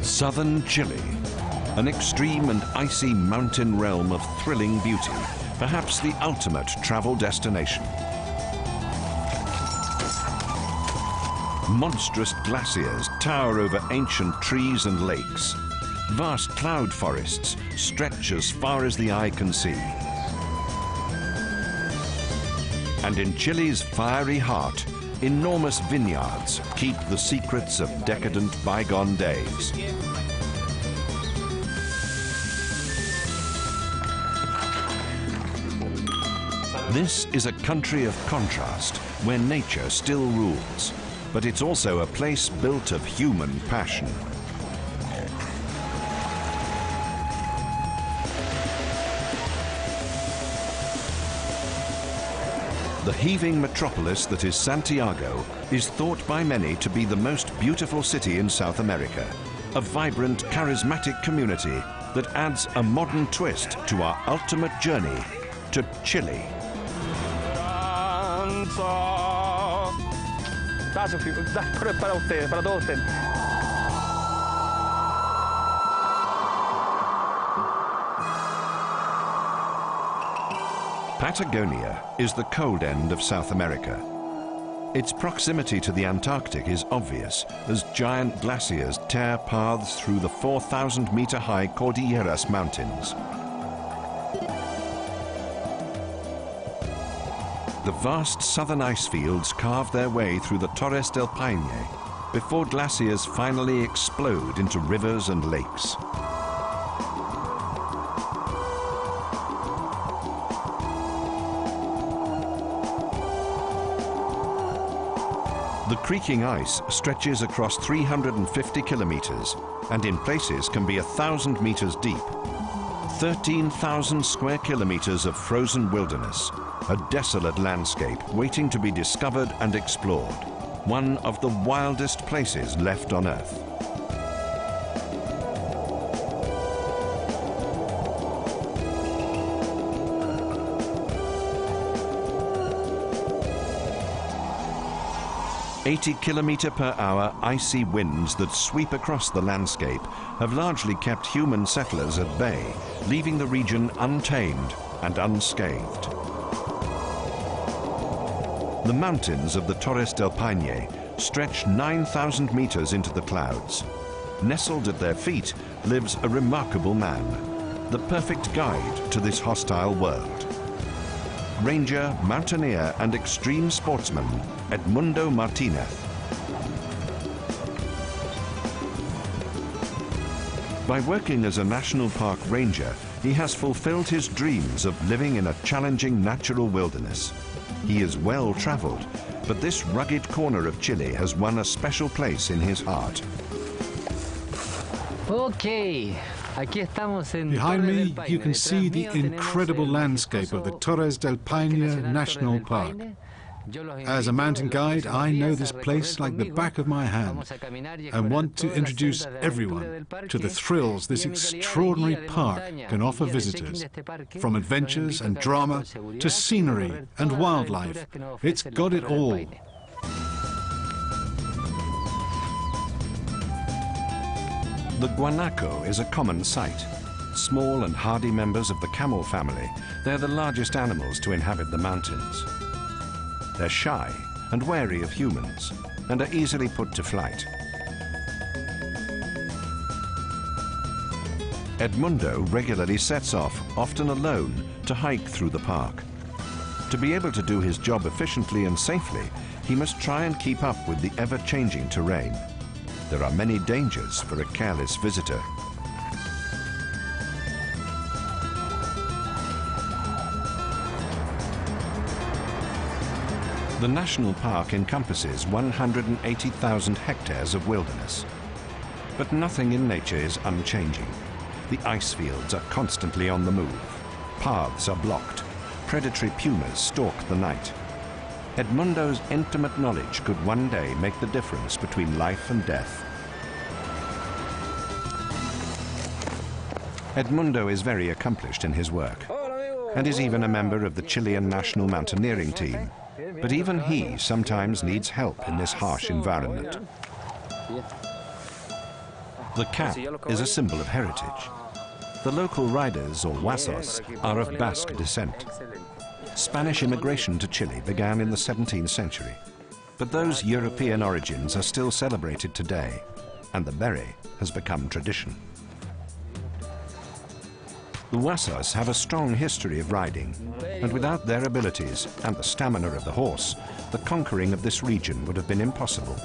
Southern Chile, an extreme and icy mountain realm of thrilling beauty, perhaps the ultimate travel destination. Monstrous glaciers tower over ancient trees and lakes. Vast cloud forests stretch as far as the eye can see. And in Chile's fiery heart, enormous vineyards keep the secrets of decadent bygone days. This is a country of contrast, where nature still rules, but it's also a place built of human passion. The heaving metropolis that is Santiago is thought by many to be the most beautiful city in South America, a vibrant, charismatic community that adds a modern twist to our ultimate journey to Chile. Para ustedes, para todos ustedes. Patagonia is the cold end of South America. Its proximity to the Antarctic is obvious as giant glaciers tear paths through the 4,000-meter-high Cordilleras Mountains. The vast southern ice fields carve their way through the Torres del Paine before glaciers finally explode into rivers and lakes. The creaking ice stretches across 350 kilometers and in places can be 1,000 meters deep. 13,000 square kilometers of frozen wilderness, a desolate landscape waiting to be discovered and explored, one of the wildest places left on Earth. "80-kilometer-per-hour icy winds that sweep across the landscape have largely kept human settlers at bay, leaving the region untamed and unscathed. The mountains of the Torres del Paine stretch 9,000 meters into the clouds. Nestled at their feet lives a remarkable man, the perfect guide to this hostile world. Ranger, mountaineer and extreme sportsman Edmundo Martinez. By working as a national park ranger, he has fulfilled his dreams of living in a challenging natural wilderness. He is well traveled, but this rugged corner of Chile has won a special place in his heart. Okay. Behind me, you can see the incredible landscape of the Torres del Paine National Park. As a mountain guide, I know this place like the back of my hand and want to introduce everyone to the thrills this extraordinary park can offer visitors. From adventures and drama to scenery and wildlife, it's got it all. The guanaco is a common sight. Small and hardy members of the camel family, they're the largest animals to inhabit the mountains. They're shy and wary of humans and are easily put to flight. Edmundo regularly sets off, often alone, to hike through the park. To be able to do his job efficiently and safely, he must try and keep up with the ever-changing terrain. There are many dangers for a careless visitor. The national park encompasses 180,000 hectares of wilderness. But nothing in nature is unchanging. The ice fields are constantly on the move. Paths are blocked. Predatory pumas stalk the night. Edmundo's intimate knowledge could one day make the difference between life and death. Edmundo is very accomplished in his work and is even a member of the Chilean national mountaineering team. But even he sometimes needs help in this harsh environment. The cap is a symbol of heritage. The local riders, or huasos, are of Basque descent. Spanish immigration to Chile began in the 17th century, but those European origins are still celebrated today, and the beret has become tradition. The huasos have a strong history of riding, and without their abilities and the stamina of the horse, the conquering of this region would have been impossible.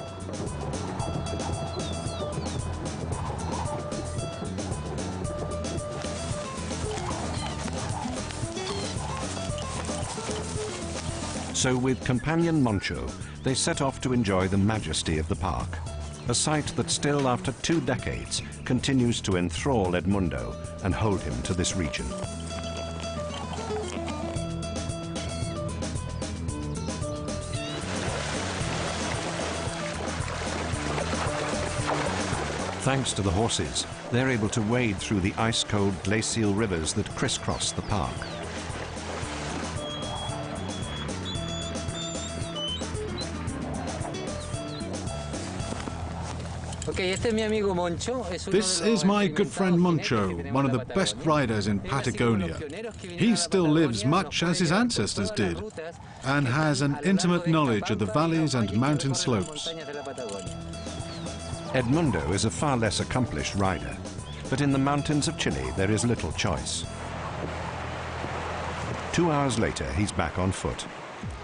So with companion Moncho, they set off to enjoy the majesty of the park, a sight that still after 2 decades continues to enthrall Edmundo and hold him to this region. Thanks to the horses, they're able to wade through the ice-cold glacial rivers that crisscross the park. This is my good friend Moncho, one of the best riders in Patagonia. He still lives much as his ancestors did, and has an intimate knowledge of the valleys and mountain slopes. Edmundo is a far less accomplished rider, but in the mountains of Chile there is little choice. 2 hours later, he's back on foot.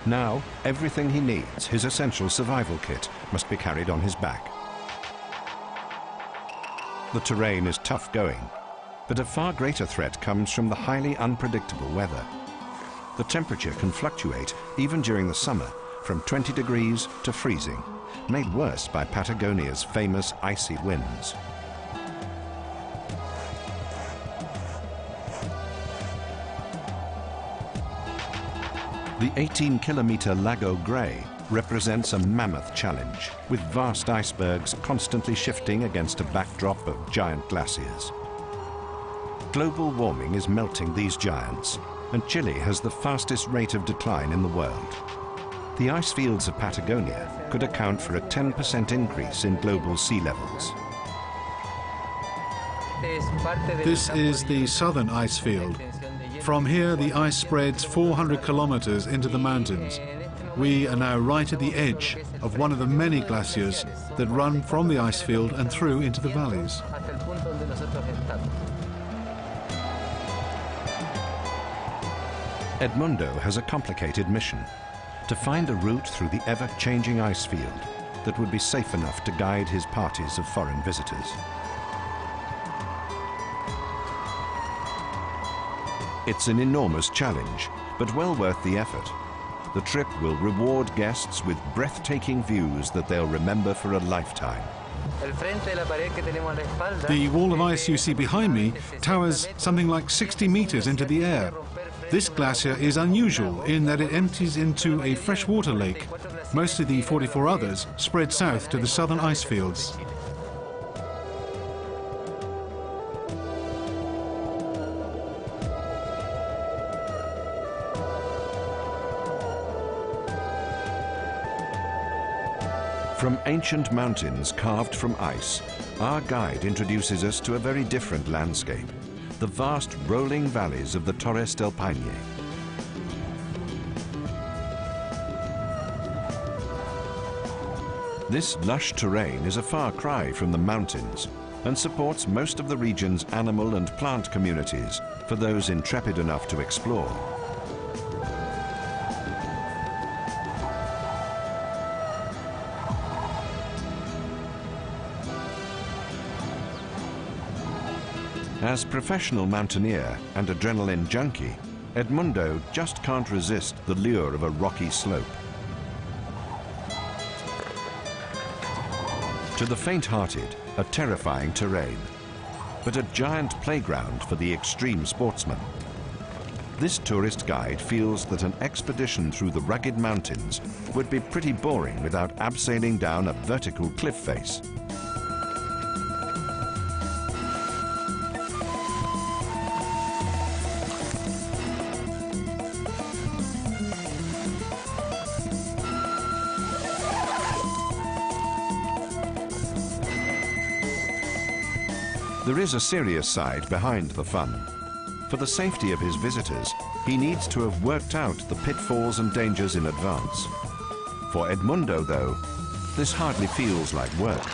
Now, everything he needs, his essential survival kit, must be carried on his back. The terrain is tough going, but a far greater threat comes from the highly unpredictable weather. The temperature can fluctuate even during the summer from 20 degrees to freezing, made worse by Patagonia's famous icy winds. The 18-kilometer Lago Grey represents a mammoth challenge, with vast icebergs constantly shifting against a backdrop of giant glaciers. Global warming is melting these giants, and Chile has the fastest rate of decline in the world. The ice fields of Patagonia could account for a 10% increase in global sea levels. This is the southern ice field. From here, the ice spreads 400 kilometers into the mountains. We are now right at the edge of one of the many glaciers that run from the ice field and through into the valleys. Edmundo has a complicated mission: to find a route through the ever-changing ice field that would be safe enough to guide his parties of foreign visitors. It's an enormous challenge, but well worth the effort. The trip will reward guests with breathtaking views that they'll remember for a lifetime. The wall of ice you see behind me towers something like 60 meters into the air. This glacier is unusual in that it empties into a freshwater lake. Most of the 44 others spread south to the southern ice fields. From ancient mountains carved from ice, our guide introduces us to a very different landscape: the vast rolling valleys of the Torres del Paine. This lush terrain is a far cry from the mountains and supports most of the region's animal and plant communities for those intrepid enough to explore. As professional mountaineer and adrenaline junkie, Edmundo just can't resist the lure of a rocky slope. To the faint-hearted, a terrifying terrain, but a giant playground for the extreme sportsman. This tourist guide feels that an expedition through the rugged mountains would be pretty boring without abseiling down a vertical cliff face. There is a serious side behind the fun. For the safety of his visitors, he needs to have worked out the pitfalls and dangers in advance. For Edmundo, though, this hardly feels like work.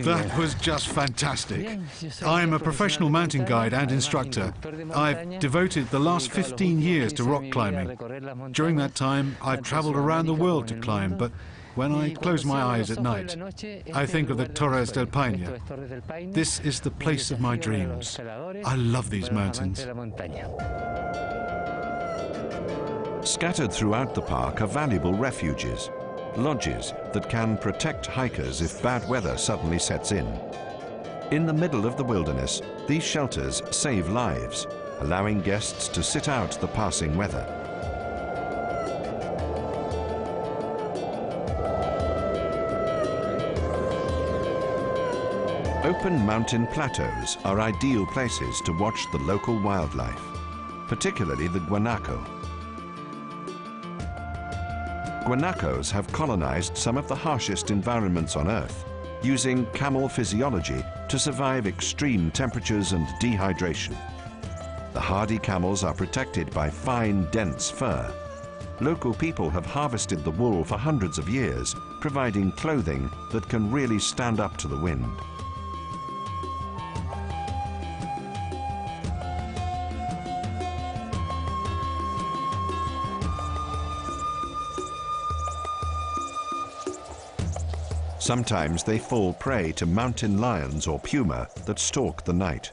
That was just fantastic. I am a professional mountain guide and instructor. I've devoted the last 15 years to rock climbing. During that time, I've traveled around the world to climb, but when I close my eyes at night, I think of the Torres del Paine. This is the place of my dreams. I love these mountains. Scattered throughout the park are valuable refuges, lodges that can protect hikers if bad weather suddenly sets in. In the middle of the wilderness, these shelters save lives, allowing guests to sit out the passing weather. Open mountain plateaus are ideal places to watch the local wildlife, particularly the guanaco. Guanacos have colonized some of the harshest environments on Earth, using camel physiology to survive extreme temperatures and dehydration. The hardy camels are protected by fine, dense fur. Local people have harvested the wool for hundreds of years, providing clothing that can really stand up to the wind. Sometimes they fall prey to mountain lions or puma that stalk the night,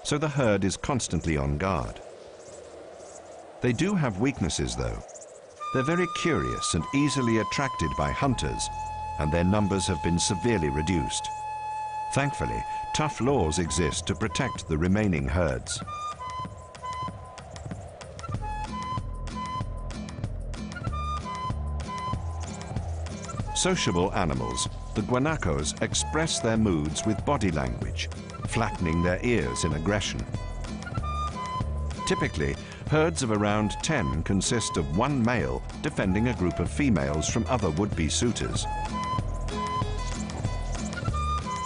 so the herd is constantly on guard. They do have weaknesses, though. They're very curious and easily attracted by hunters, and their numbers have been severely reduced. Thankfully, tough laws exist to protect the remaining herds. Sociable animals, the guanacos express their moods with body language, flattening their ears in aggression. Typically, herds of around 10 consist of one male defending a group of females from other would-be suitors.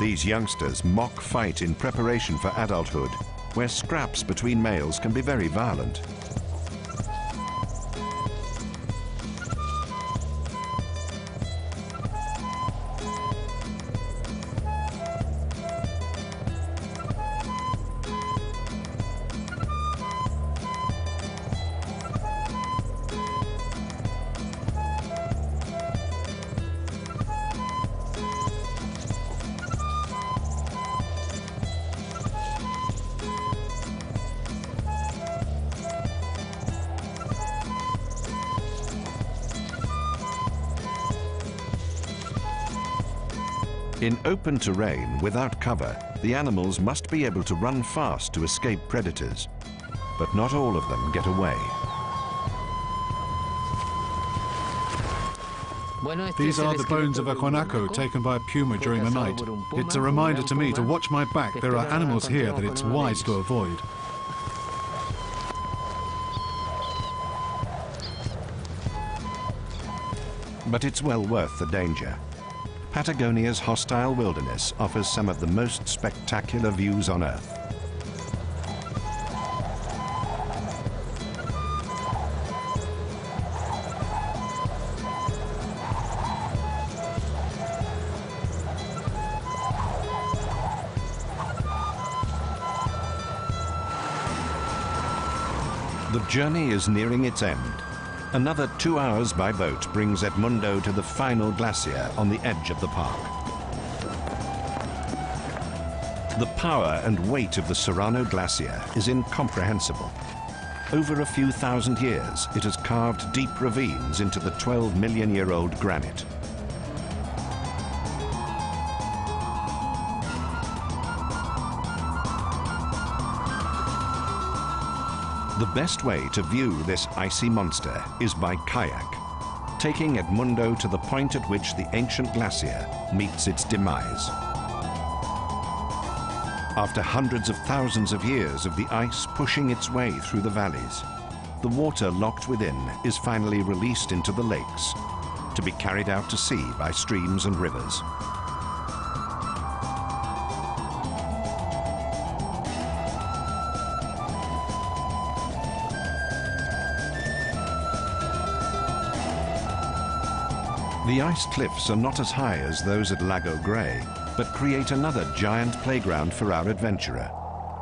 These youngsters mock fight in preparation for adulthood, where scraps between males can be very violent. In open terrain without cover, the animals must be able to run fast to escape predators, but not all of them get away. These are the bones of a guanaco taken by a puma during the night. It's a reminder to me to watch my back. There are animals here that it's wise to avoid. But it's well worth the danger. Patagonia's hostile wilderness offers some of the most spectacular views on Earth. The journey is nearing its end. Another 2 hours by boat brings Edmundo to the final glacier on the edge of the park. The power and weight of the Serrano Glacier is incomprehensible. Over a few thousand years, it has carved deep ravines into the 12-million-year-old granite. The best way to view this icy monster is by kayak, taking Edmundo to the point at which the ancient glacier meets its demise. After hundreds of thousands of years of the ice pushing its way through the valleys, the water locked within is finally released into the lakes, to be carried out to sea by streams and rivers. The ice cliffs are not as high as those at Lago Grey, but create another giant playground for our adventurer,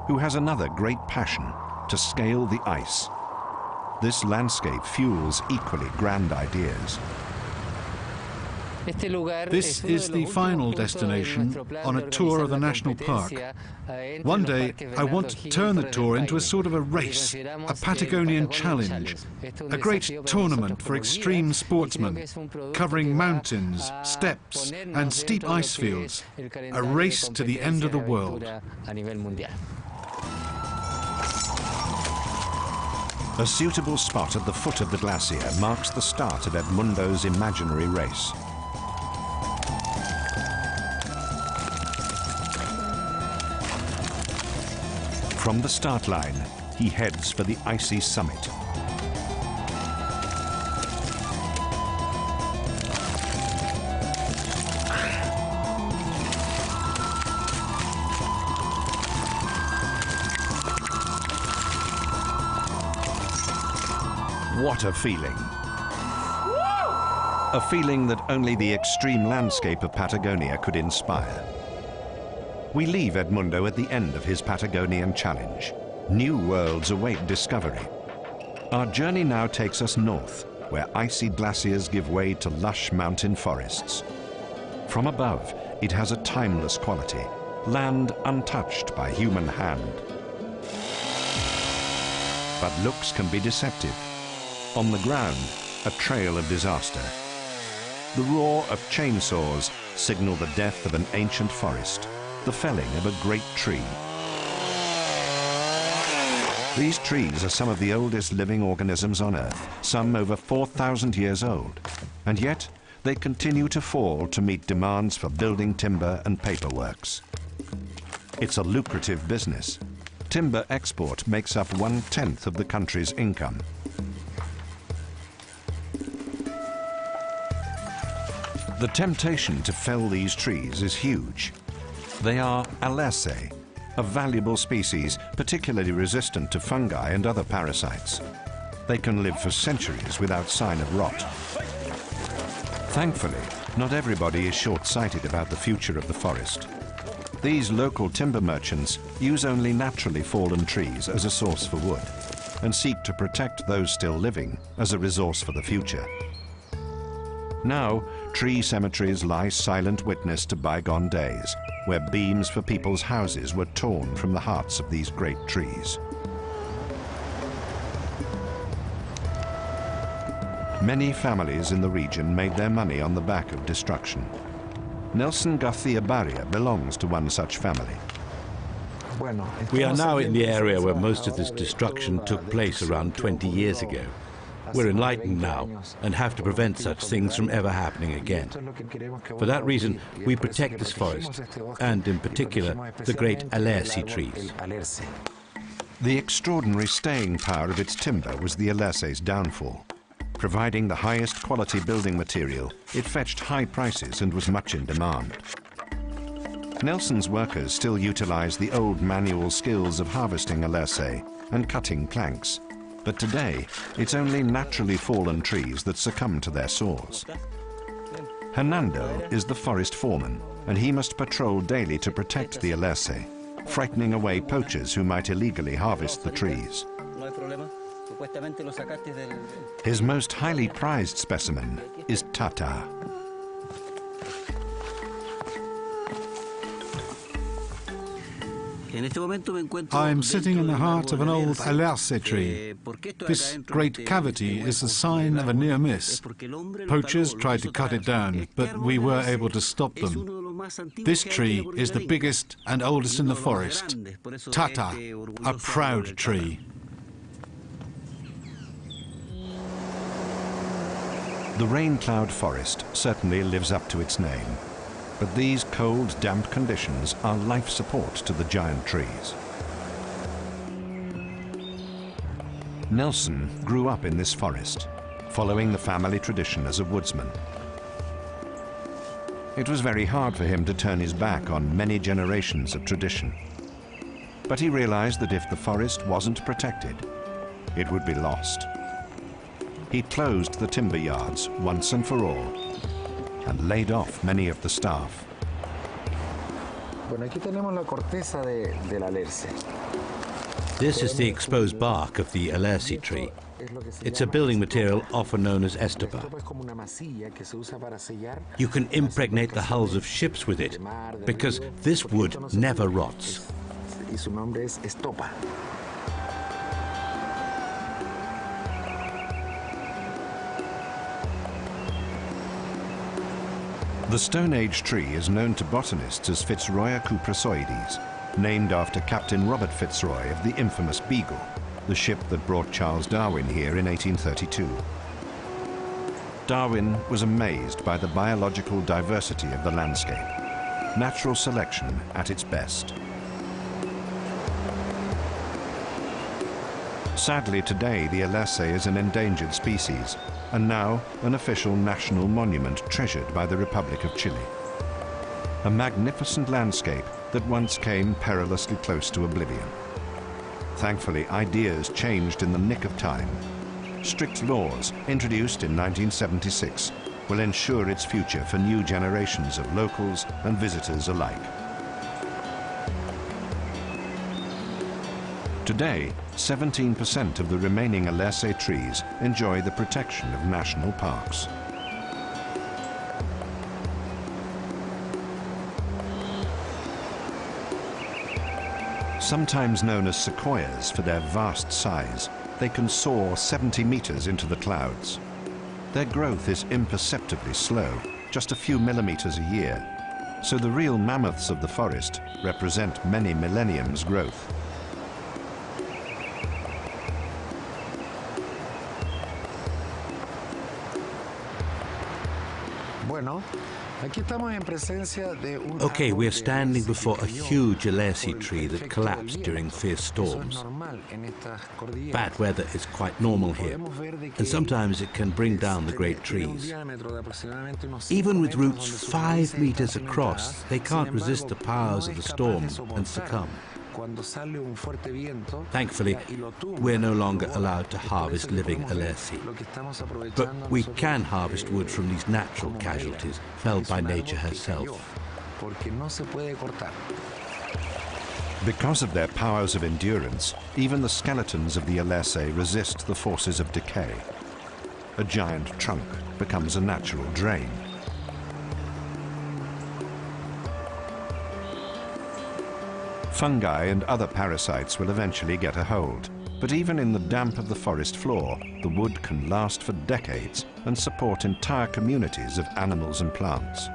who has another great passion: to scale the ice. This landscape fuels equally grand ideas. This is the final destination on a tour of the national park. One day, I want to turn the tour into a sort of a race, a Patagonian challenge, a great tournament for extreme sportsmen, covering mountains, steppes, and steep ice fields, a race to the end of the world. A suitable spot at the foot of the glacier marks the start of Edmundo's imaginary race. From the start line, he heads for the icy summit. What a feeling! A feeling that only the extreme landscape of Patagonia could inspire. We leave Edmundo at the end of his Patagonian challenge. New worlds await discovery. Our journey now takes us north, where icy glaciers give way to lush mountain forests. From above, it has a timeless quality, land untouched by human hand. But looks can be deceptive. On the ground, a trail of disaster. The roar of chainsaws signal the death of an ancient forest, the felling of a great tree. These trees are some of the oldest living organisms on Earth, some over 4,000 years old, and yet they continue to fall to meet demands for building timber and paperworks. It's a lucrative business. Timber export makes up 1/10 of the country's income. The temptation to fell these trees is huge. They are alerce, a valuable species particularly resistant to fungi and other parasites. They can live for centuries without sign of rot. Thankfully, not everybody is short-sighted about the future of the forest. These local timber merchants use only naturally fallen trees as a source for wood and seek to protect those still living as a resource for the future. Now, tree cemeteries lie silent witness to bygone days, where beams for people's houses were torn from the hearts of these great trees. Many families in the region made their money on the back of destruction. Nelson Garcia Barria belongs to one such family. We are now in the area where most of this destruction took place around 20 years ago. We're enlightened now and have to prevent such things from ever happening again. For that reason, we protect this forest, and in particular, the great alerce trees. The extraordinary staying power of its timber was the alerce's downfall. Providing the highest quality building material, it fetched high prices and was much in demand. Nelson's workers still utilize the old manual skills of harvesting alerce and cutting planks. But today, it's only naturally fallen trees that succumb to their saws. Hernando is the forest foreman, and he must patrol daily to protect the alerce, frightening away poachers who might illegally harvest the trees. His most highly prized specimen is Tata. I'm sitting in the heart of an old alerce tree. This great cavity is a sign of a near miss. Poachers tried to cut it down, but we were able to stop them. This tree is the biggest and oldest in the forest. Tata, a proud tree. The rain cloud forest certainly lives up to its name. But these cold, damp conditions are life support to the giant trees. Nelson grew up in this forest, following the family tradition as a woodsman. It was very hard for him to turn his back on many generations of tradition. But he realized that if the forest wasn't protected, it would be lost. He closed the timber yards once and for all and laid off many of the staff. This is the exposed bark of the alerce tree. It's a building material often known as estopa. You can impregnate the hulls of ships with it because this wood never rots. The Stone Age tree is known to botanists as Fitzroya cupressoides, named after Captain Robert Fitzroy of the infamous Beagle, the ship that brought Charles Darwin here in 1832. Darwin was amazed by the biological diversity of the landscape, natural selection at its best. Sadly, today the alerce is an endangered species, and now an official national monument treasured by the Republic of Chile. A magnificent landscape that once came perilously close to oblivion. Thankfully, ideas changed in the nick of time. Strict laws, introduced in 1976, will ensure its future for new generations of locals and visitors alike. Today, 17% of the remaining alerce trees enjoy the protection of national parks. Sometimes known as sequoias for their vast size, they can soar 70 meters into the clouds. Their growth is imperceptibly slow, just a few millimeters a year, so the real mammoths of the forest represent many millenniums' growth. Okay, we're standing before a huge alerce tree that collapsed during fierce storms. Bad weather is quite normal here, and sometimes it can bring down the great trees. Even with roots 5 meters across, they can't resist the powers of the storm and succumb. Thankfully, we're no longer allowed to harvest living alerce, but we can harvest wood from these natural casualties felled by nature herself. Because of their powers of endurance, even the skeletons of the alerce resist the forces of decay. A giant trunk becomes a natural drain. Fungi and other parasites will eventually get a hold, but even in the damp of the forest floor, the wood can last for decades and support entire communities of animals and plants.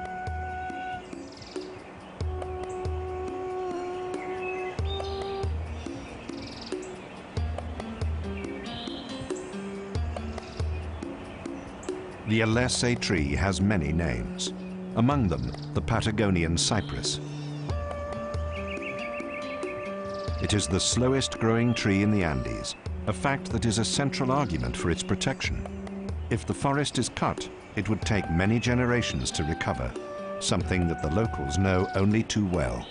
The alerce tree has many names, among them the Patagonian cypress. It is the slowest growing tree in the Andes, a fact that is a central argument for its protection. If the forest is cut, it would take many generations to recover, something that the locals know only too well.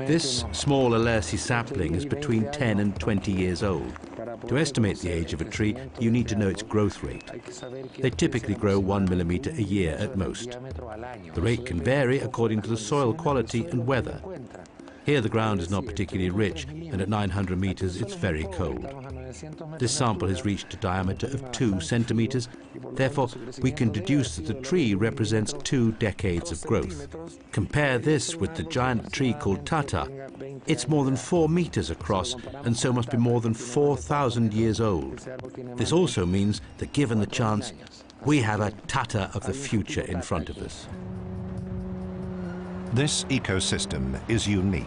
This small alerce sapling is between 10 and 20 years old. To estimate the age of a tree, you need to know its growth rate. They typically grow 1 millimeter a year at most. The rate can vary according to the soil quality and weather. Here the ground is not particularly rich, and at 900 meters it's very cold. This sample has reached a diameter of 2 centimeters. Therefore, we can deduce that the tree represents 2 decades of growth. Compare this with the giant tree called Tata. It's more than 4 meters across, and so must be more than 4,000 years old. This also means that given the chance, we have a Tata of the future in front of us. This ecosystem is unique.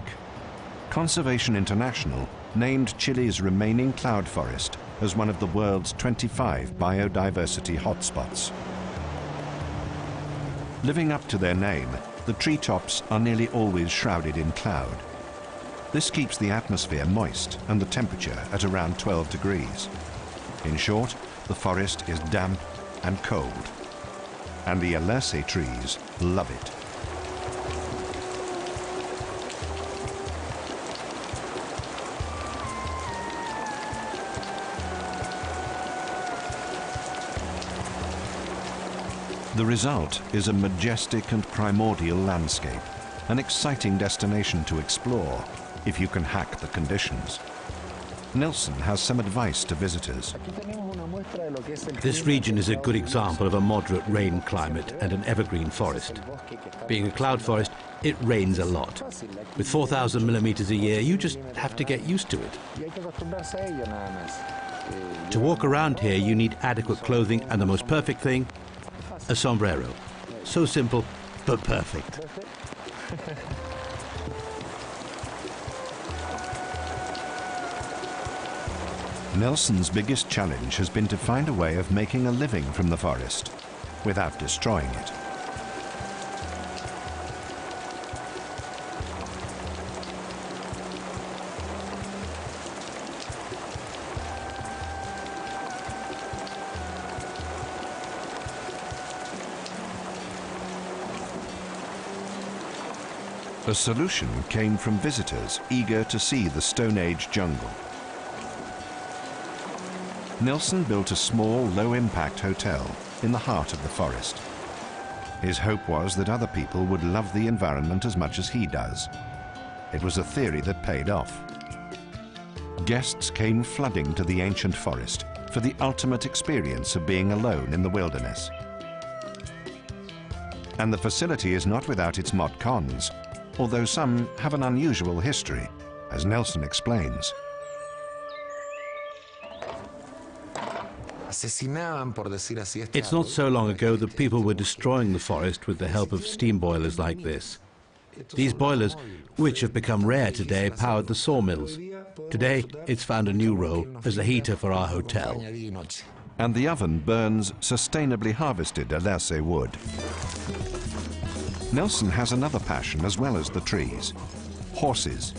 Conservation International named Chile's remaining cloud forest as one of the world's 25 biodiversity hotspots. Living up to their name, the treetops are nearly always shrouded in cloud. This keeps the atmosphere moist and the temperature at around 12 degrees. In short, the forest is damp and cold. And the alerce trees love it. The result is a majestic and primordial landscape, an exciting destination to explore if you can hack the conditions. Nelson has some advice to visitors. This region is a good example of a moderate rain climate and an evergreen forest. Being a cloud forest, it rains a lot. With 4,000 millimeters a year, you just have to get used to it. To walk around here, you need adequate clothing and the most perfect thing, a sombrero. So simple, but perfect. Nelson's biggest challenge has been to find a way of making a living from the forest without destroying it. A solution came from visitors eager to see the Stone Age jungle. Nelson built a small, low-impact hotel in the heart of the forest. His hope was that other people would love the environment as much as he does. It was a theory that paid off. Guests came flooding to the ancient forest for the ultimate experience of being alone in the wilderness. And the facility is not without its mod cons, although some have an unusual history, as Nelson explains. It's not so long ago that people were destroying the forest with the help of steam boilers like this. These boilers, which have become rare today, powered the sawmills. Today, it's found a new role as a heater for our hotel. And the oven burns sustainably harvested Alerce wood. Nelson has another passion as well as the trees: horses.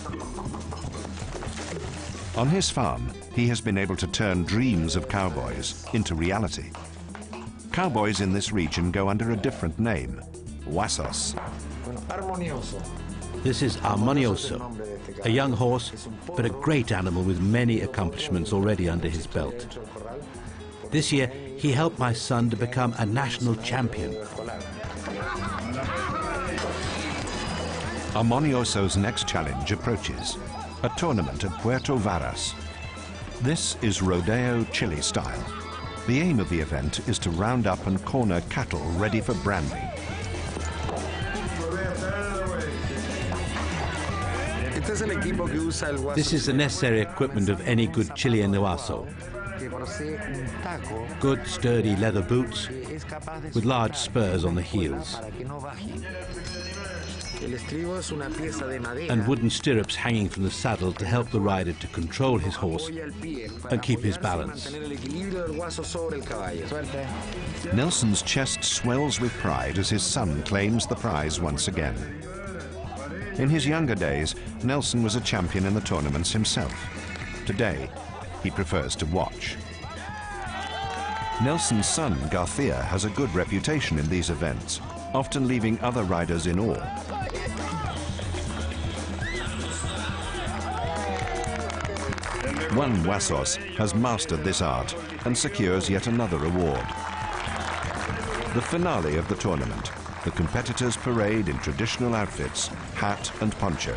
On his farm, he has been able to turn dreams of cowboys into reality. Cowboys in this region go under a different name: Huasos. This is Armonioso, a young horse, but a great animal with many accomplishments already under his belt. This year, he helped my son to become a national champion. Armonioso's next challenge approaches: a tournament at Puerto Varas. This is rodeo Chile style. The aim of the event is to round up and corner cattle ready for branding. This is the necessary equipment of any good Chilean huaso. Good sturdy leather boots with large spurs on the heels, and wooden stirrups hanging from the saddle to help the rider to control his horse and keep his balance. Nelson's chest swells with pride as his son claims the prize once again. In his younger days, Nelson was a champion in the tournaments himself. Today, he prefers to watch. Nelson's son, Garcia, has a good reputation in these events, often leaving other riders in awe. One Huasos has mastered this art and secures yet another award. The finale of the tournament, the competitors parade in traditional outfits, hat and poncho.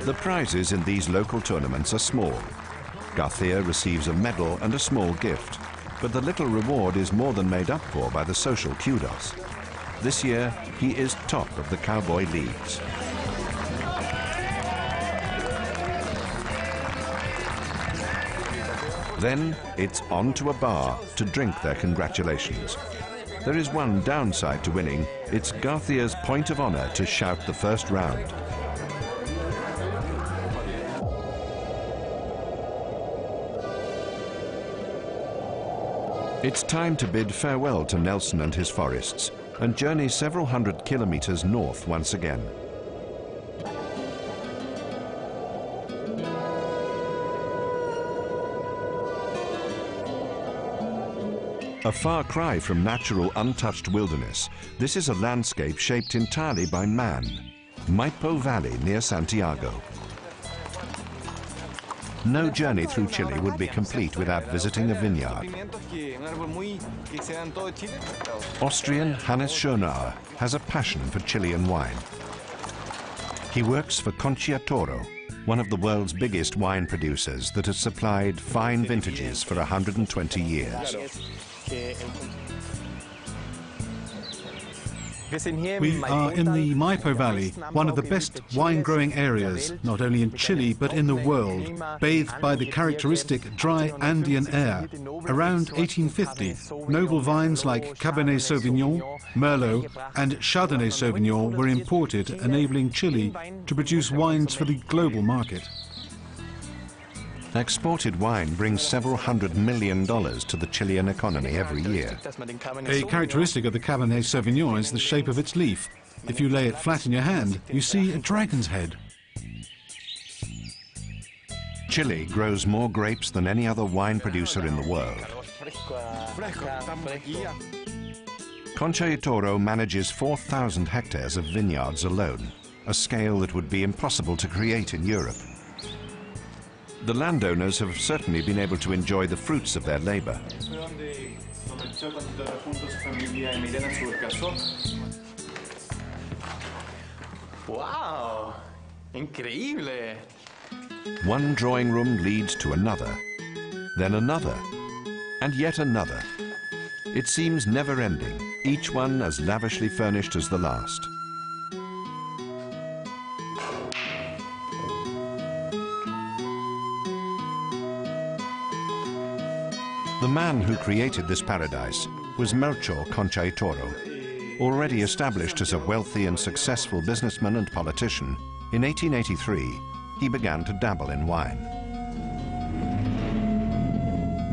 The prizes in these local tournaments are small. Garcia receives a medal and a small gift, but the little reward is more than made up for by the social kudos. This year, he is top of the cowboy leagues. Then it's on to a bar to drink their congratulations. There is one downside to winning. It's Garcia's point of honor to shout the first round. It's time to bid farewell to Nelson and his forests and journey several hundred kilometers north once again. A far cry from natural, untouched wilderness, this is a landscape shaped entirely by man. Maipo Valley near Santiago. No journey through Chile would be complete without visiting a vineyard. Austrian Hannes Schönauer has a passion for Chilean wine. He works for Concha Toro, one of the world's biggest wine producers that has supplied fine vintages for 120 years. We are in the Maipo Valley, one of the best wine-growing areas, not only in Chile but in the world, bathed by the characteristic dry Andean air. Around 1850, noble vines like Cabernet Sauvignon, Merlot and Chardonnay Sauvignon were imported, enabling Chile to produce wines for the global market. Exported wine brings several $100 million to the Chilean economy every year. A characteristic of the Cabernet Sauvignon is the shape of its leaf. If you lay it flat in your hand, you see a dragon's head. Chile grows more grapes than any other wine producer in the world. Concha Toro manages 4,000 hectares of vineyards alone, a scale that would be impossible to create in Europe. The landowners have certainly been able to enjoy the fruits of their labor. Wow! Increíble! One drawing room leads to another, then another, and yet another. It seems never-ending, each one as lavishly furnished as the last. The man who created this paradise was Melchor Concha Toro. Already established as a wealthy and successful businessman and politician, in 1883 he began to dabble in wine.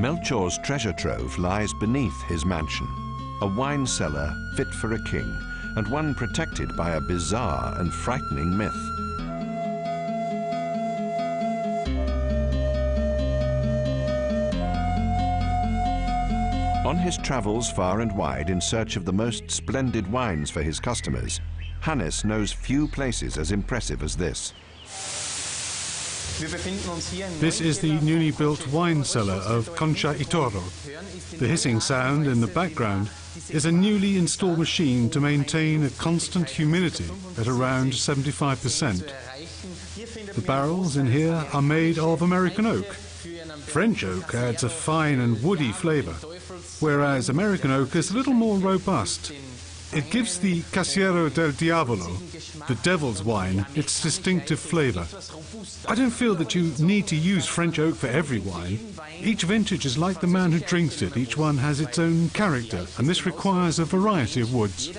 Melchor's treasure trove lies beneath his mansion, a wine cellar fit for a king, and one protected by a bizarre and frightening myth. On his travels far and wide in search of the most splendid wines for his customers, Hannes knows few places as impressive as this. This is the newly built wine cellar of Concha Toro. The hissing sound in the background is a newly installed machine to maintain a constant humidity at around 75%. The barrels in here are made of American oak. French oak adds a fine and woody flavor, whereas American oak is a little more robust. It gives the Casillero del Diavolo, the devil's wine, its distinctive flavor. I don't feel that you need to use French oak for every wine. Each vintage is like the man who drinks it. Each one has its own character, and this requires a variety of woods.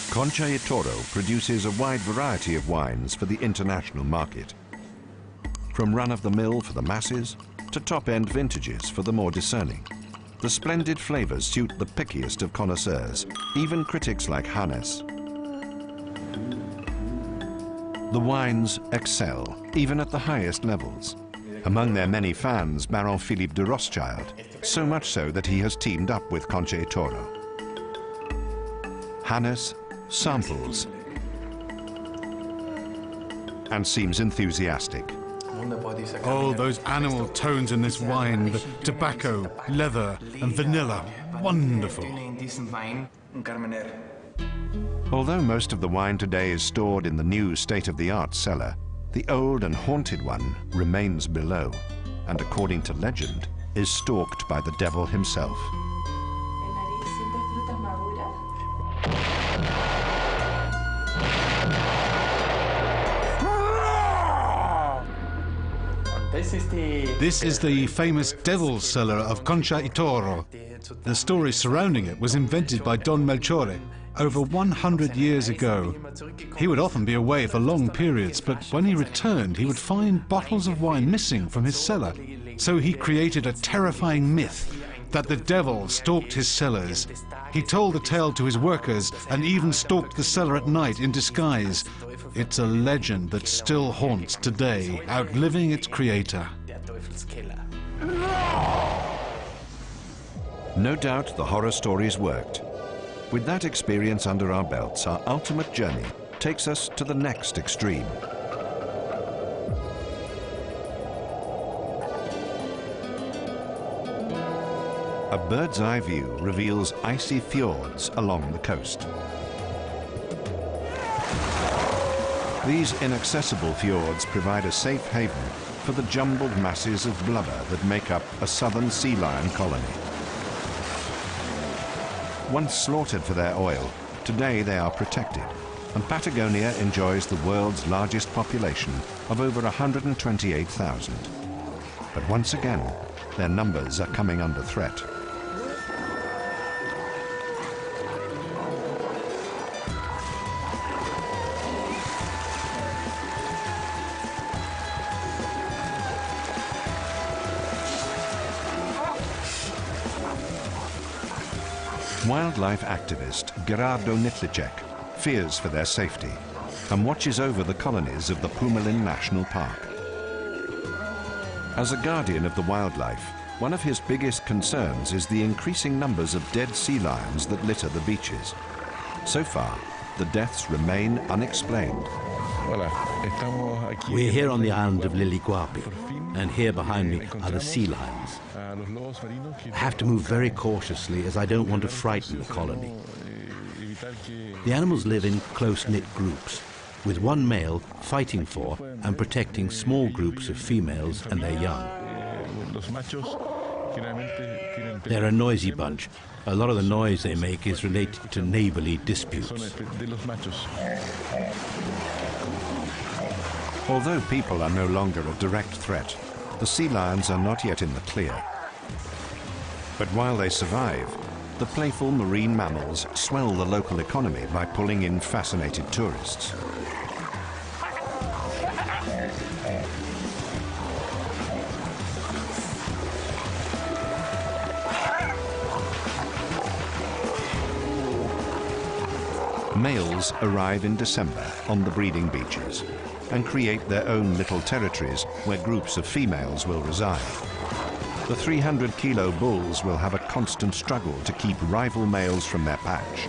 Concha Toro produces a wide variety of wines for the international market. From run-of-the-mill for the masses to top-end vintages for the more discerning. The splendid flavors suit the pickiest of connoisseurs, even critics like Hannes. The wines excel, even at the highest levels. Among their many fans, Baron Philippe de Rothschild, so much so that he has teamed up with Concha Toro. Hannes samples and seems enthusiastic. Oh, those animal tones in this wine, the tobacco, leather and vanilla, wonderful. Although most of the wine today is stored in the new state-of-the-art cellar, the old and haunted one remains below, and according to legend, is stalked by the devil himself. This is the famous Devil's Cellar of Concha Toro. The story surrounding it was invented by Don Melchore over 100 years ago. He would often be away for long periods, but when he returned, he would find bottles of wine missing from his cellar. So he created a terrifying myth that the devil stalked his cellars. He told the tale to his workers and even stalked the cellar at night in disguise. It's a legend that still haunts today, outliving its creator. No doubt the horror stories worked. With that experience under our belts, our ultimate journey takes us to the next extreme. A bird's eye view reveals icy fjords along the coast. These inaccessible fjords provide a safe haven for the jumbled masses of blubber that make up a southern sea lion colony. Once slaughtered for their oil, today they are protected, and Patagonia enjoys the world's largest population of over 128,000. But once again, their numbers are coming under threat. Wildlife activist Gerardo Nitlicek fears for their safety and watches over the colonies of the Pumalin National Park. As a guardian of the wildlife, one of his biggest concerns is the increasing numbers of dead sea lions that litter the beaches. So far, the deaths remain unexplained. We're here on the island of Liliguapi, and here behind me are the sea lions. I have to move very cautiously as I don't want to frighten the colony. The animals live in close-knit groups, with one male fighting for and protecting small groups of females and their young. They're a noisy bunch. A lot of the noise they make is related to neighborly disputes. Although people are no longer a direct threat, the sea lions are not yet in the clear. But while they survive, the playful marine mammals swell the local economy by pulling in fascinated tourists. Males arrive in December on the breeding beaches and create their own little territories where groups of females will reside. The 300-kilo bulls will have a constant struggle to keep rival males from their patch.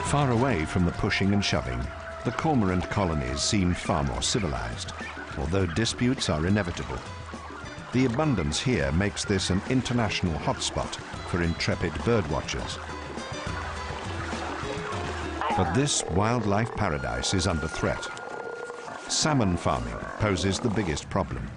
Far away from the pushing and shoving, the cormorant colonies seem far more civilized, although disputes are inevitable. The abundance here makes this an international hotspot for intrepid birdwatchers. But this wildlife paradise is under threat. Salmon farming poses the biggest problem.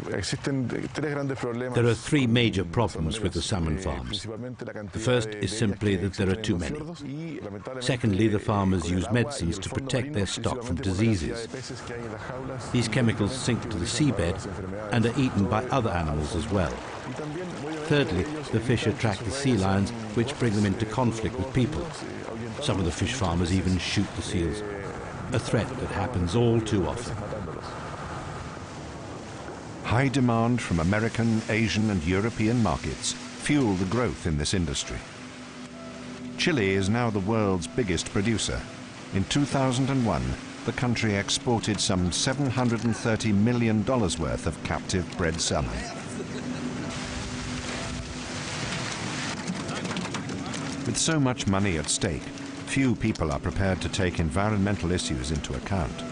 There are three major problems with the salmon farms. The first is simply that there are too many. Secondly, the farmers use medicines to protect their stock from diseases. These chemicals sink to the seabed and are eaten by other animals as well. Thirdly, the fish attract the sea lions, which bring them into conflict with people. Some of the fish farmers even shoot the seals, a threat that happens all too often. High demand from American, Asian and European markets fuel the growth in this industry. Chile is now the world's biggest producer. In 2001, the country exported some $730 million worth of captive bred salmon. With so much money at stake, few people are prepared to take environmental issues into account.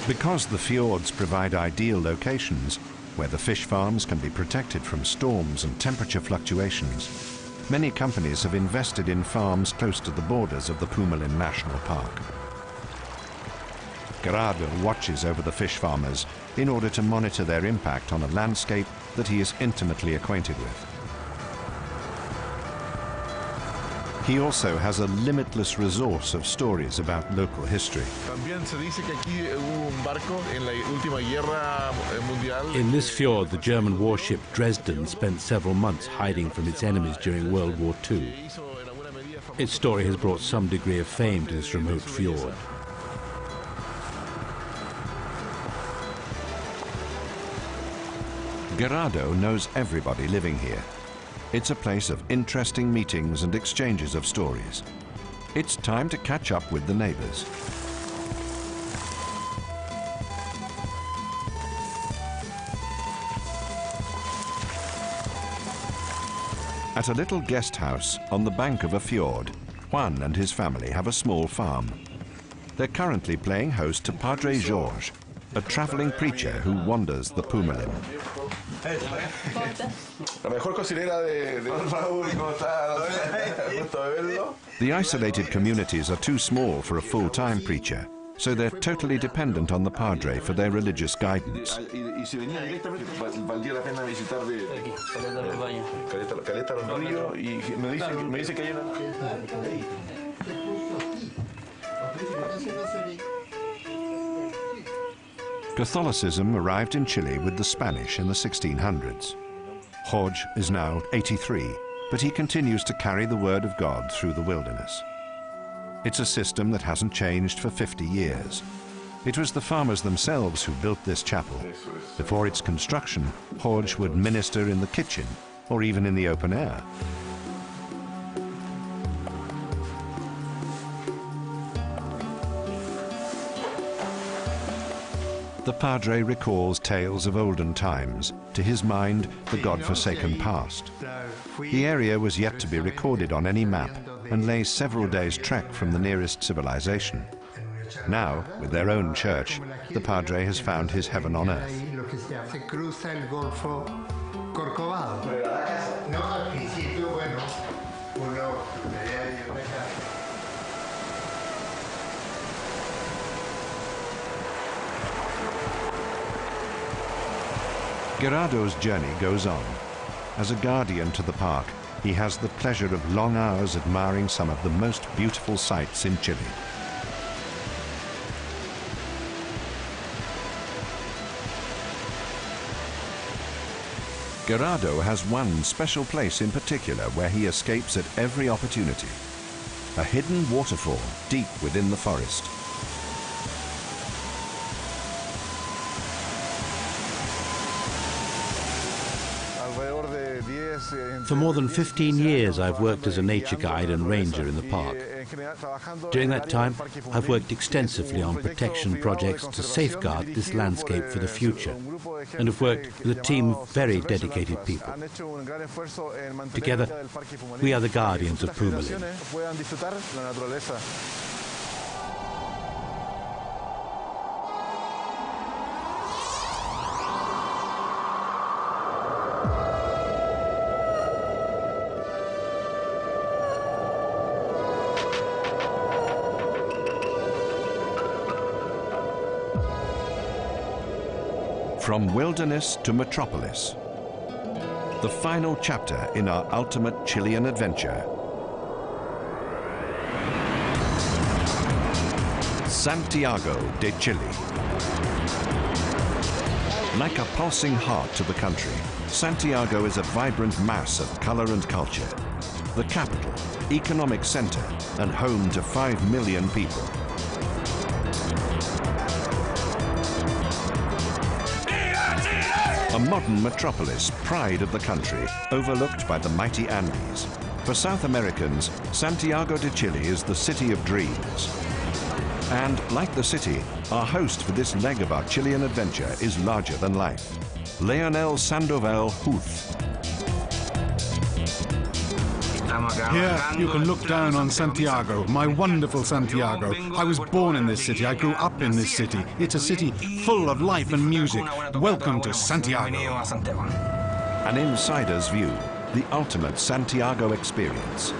Because the fjords provide ideal locations where the fish farms can be protected from storms and temperature fluctuations, many companies have invested in farms close to the borders of the Pumalin National Park. Gerardo watches over the fish farmers in order to monitor their impact on a landscape that he is intimately acquainted with. He also has a limitless resource of stories about local history. In this fjord, the German warship Dresden spent several months hiding from its enemies during World War II. Its story has brought some degree of fame to this remote fjord. Gerardo knows everybody living here. It's a place of interesting meetings and exchanges of stories. It's time to catch up with the neighbors. At a little guest house on the bank of a fjord, Juan and his family have a small farm. They're currently playing host to Padre Jorge, a traveling preacher who wanders the Pumalin. The isolated communities are too small for a full-time preacher, so they're totally dependent on the Padre for their religious guidance. Catholicism arrived in Chile with the Spanish in the 1600s. Jorge is now 83, but he continues to carry the word of God through the wilderness. It's a system that hasn't changed for 50 years. It was the farmers themselves who built this chapel. Before its construction, Jorge would minister in the kitchen or even in the open air. The Padre recalls tales of olden times, to his mind, the God-forsaken past. The area was yet to be recorded on any map and lay several days' trek from the nearest civilization. Now, with their own church, the Padre has found his heaven on earth. Gerardo's journey goes on. As a guardian to the park, he has the pleasure of long hours admiring some of the most beautiful sights in Chile. Gerardo has one special place in particular where he escapes at every opportunity. A hidden waterfall deep within the forest. For more than 15 years, I've worked as a nature guide and ranger in the park. During that time, I've worked extensively on protection projects to safeguard this landscape for the future, and have worked with a team of very dedicated people. Together, we are the guardians of Pumalin. From wilderness to metropolis. The final chapter in our ultimate Chilean adventure. Santiago de Chile. Like a pulsing heart to the country, Santiago is a vibrant mass of color and culture. The capital, economic center, and home to 5 million people. A modern metropolis, pride of the country, overlooked by the mighty Andes. For South Americans, Santiago de Chile is the city of dreams. And like the city, our host for this leg of our Chilean adventure is larger than life. Leonel Sandoval Huth. Here you can look down on Santiago, my wonderful Santiago. I was born in this city, I grew up in this city. It's a city full of life and music. Welcome to Santiago. An insider's view, the ultimate Santiago experience.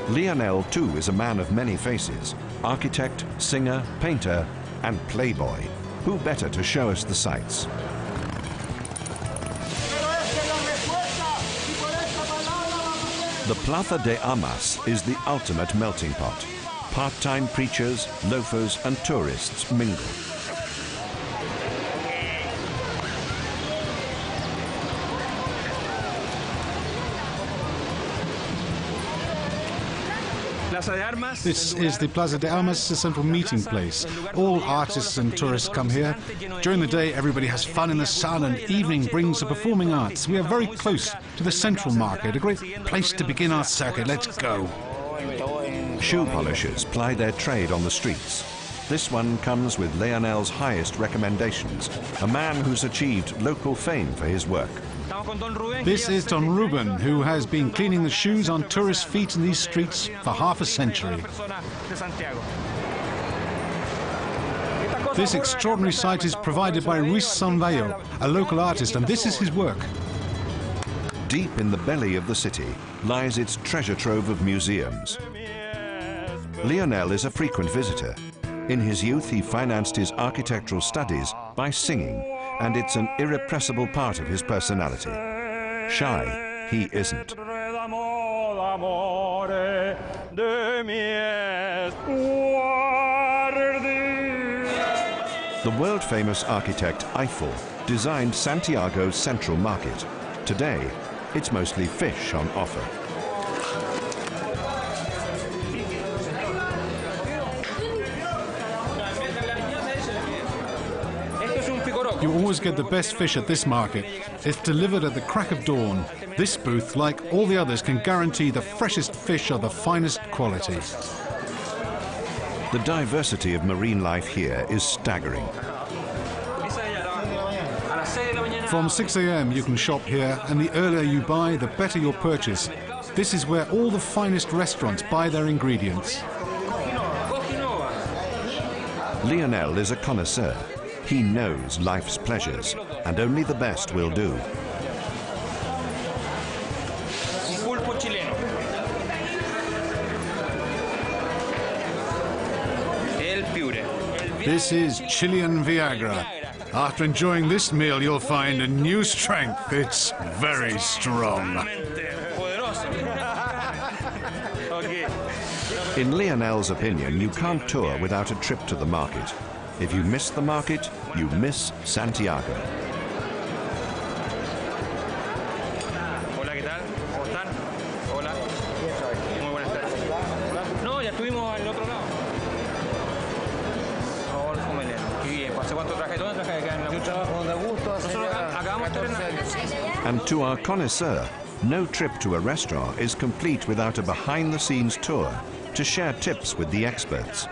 Leonel, too, is a man of many faces. Architect, singer, painter, and playboy. Who better to show us the sights? The Plaza de Armas is the ultimate melting pot. Part-time preachers, loafers, and tourists mingle. This is the Plaza de Armas, a central meeting place. All artists and tourists come here. During the day, everybody has fun in the sun, and evening brings the performing arts. We are very close to the central market, a great place to begin our circuit. Let's go. Shoe polishers ply their trade on the streets. This one comes with Leonel's highest recommendations, a man who's achieved local fame for his work. This is Don Ruben, who has been cleaning the shoes on tourists' feet in these streets for half a century. This extraordinary sight is provided by Ruiz Sanvayo, a local artist, and this is his work. Deep in the belly of the city lies its treasure trove of museums. Leonel is a frequent visitor. In his youth, he financed his architectural studies by singing, and it's an irrepressible part of his personality. Shy, he isn't. The world-famous architect Eiffel designed Santiago's central market. Today, it's mostly fish on offer. You always get the best fish at this market. It's delivered at the crack of dawn. This booth, like all the others, can guarantee the freshest fish of the finest quality. The diversity of marine life here is staggering. From 6 a.m. you can shop here, and the earlier you buy, the better your purchase. This is where all the finest restaurants buy their ingredients. Leonel is a connoisseur. He knows life's pleasures, and only the best will do. This is Chilean Viagra. After enjoying this meal, you'll find a new strength. It's very strong. In Leonel's opinion, you can't tour without a trip to the market. If you miss the market, you miss Santiago. Hola, ¿qué tal? ¿Cómo están? Hola. Muy buenas tardes. No, ya estuvimos al otro lado. Por favor, súmele. Qué bien. ¿Hace cuánto traje? ¿Dónde traje? Acá en la... Yo trabajo de gusto. Nosotros acabamos de estrenar. And to our connoisseur, no trip to a restaurant is complete without a behind-the-scenes tour to share tips with the experts.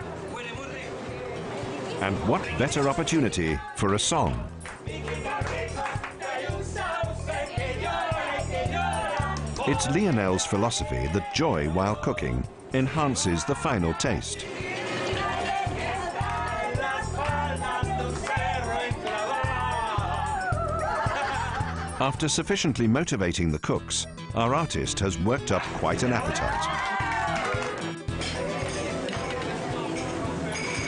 And what better opportunity for a song? It's Leonel's philosophy that joy while cooking enhances the final taste. After sufficiently motivating the cooks, our artist has worked up quite an appetite.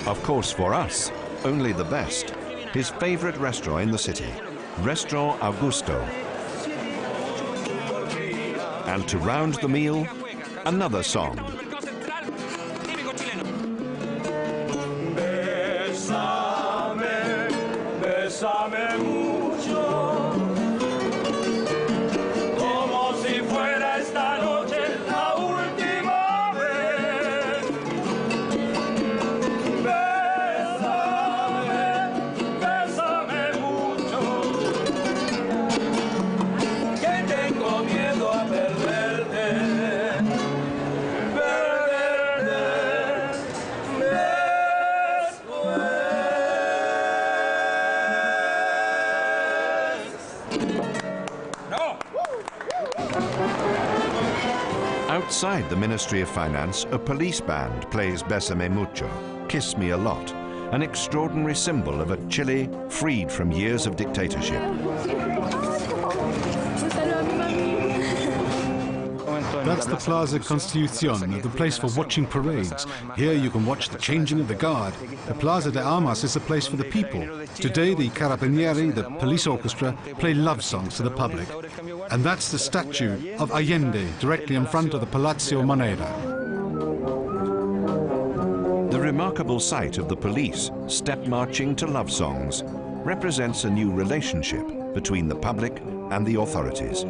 Of course, for us, only the best. His favorite restaurant in the city, Restaurant Augusto. And to round the meal, another song. Outside the Ministry of Finance, a police band plays Bésame Mucho, Kiss Me a Lot, an extraordinary symbol of a Chile freed from years of dictatorship. That's the Plaza Constitución, the place for watching parades. Here you can watch the changing of the guard. The Plaza de Armas is a place for the people. Today the Carabinieri, the police orchestra, play love songs to the public. And that's the statue of Allende, directly in front of the Palacio Moneda. The remarkable sight of the police step marching to love songs represents a new relationship between the public and the authorities.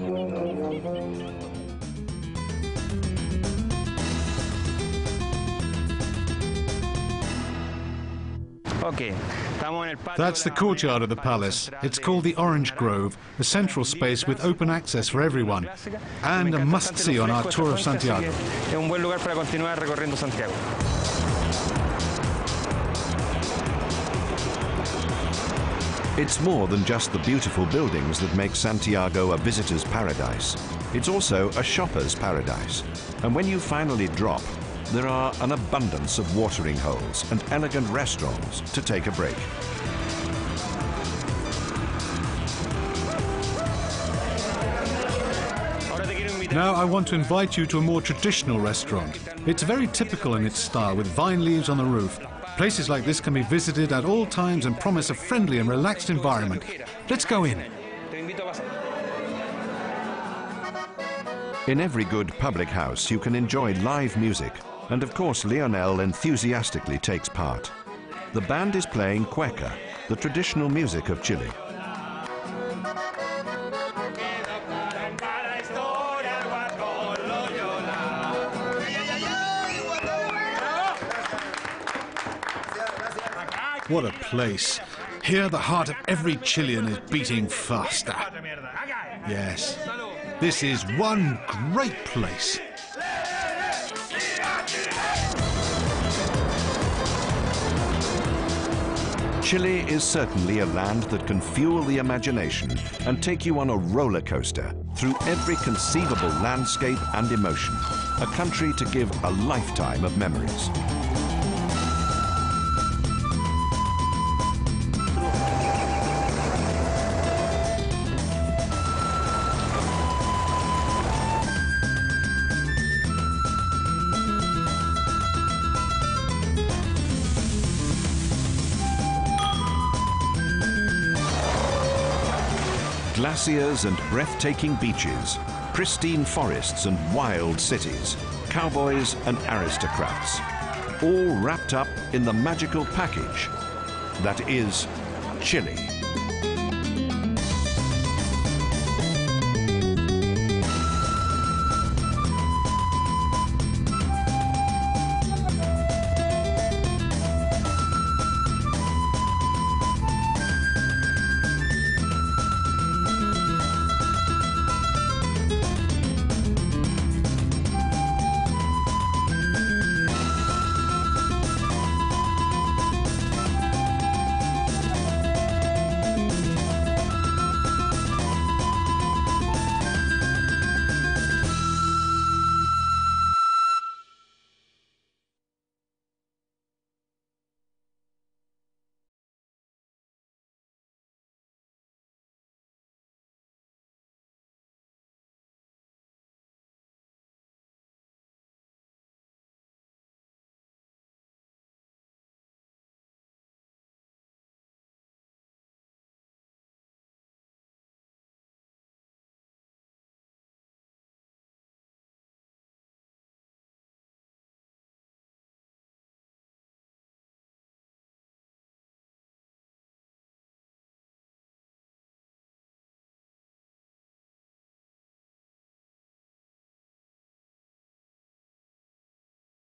That's the courtyard of the palace. It's called the Orange Grove, a central space with open access for everyone, and a must-see on our tour of Santiago. It's more than just the beautiful buildings that make Santiago a visitor's paradise. It's also a shopper's paradise. And when you finally drop, there are an abundance of watering holes and elegant restaurants to take a break. Now I want to invite you to a more traditional restaurant. It's very typical in its style, with vine leaves on the roof. Places like this can be visited at all times and promise a friendly and relaxed environment. Let's go in. In every good public house, you can enjoy live music, and of course Lionel enthusiastically takes part. The band is playing cueca, the traditional music of Chile. What a place. Here the heart of every Chilean is beating faster. Yes, this is one great place. Chile is certainly a land that can fuel the imagination and take you on a roller coaster through every conceivable landscape and emotion. A country to give a lifetime of memories. Glaciers and breathtaking beaches, pristine forests and wild cities, cowboys and aristocrats, all wrapped up in the magical package that is Chile.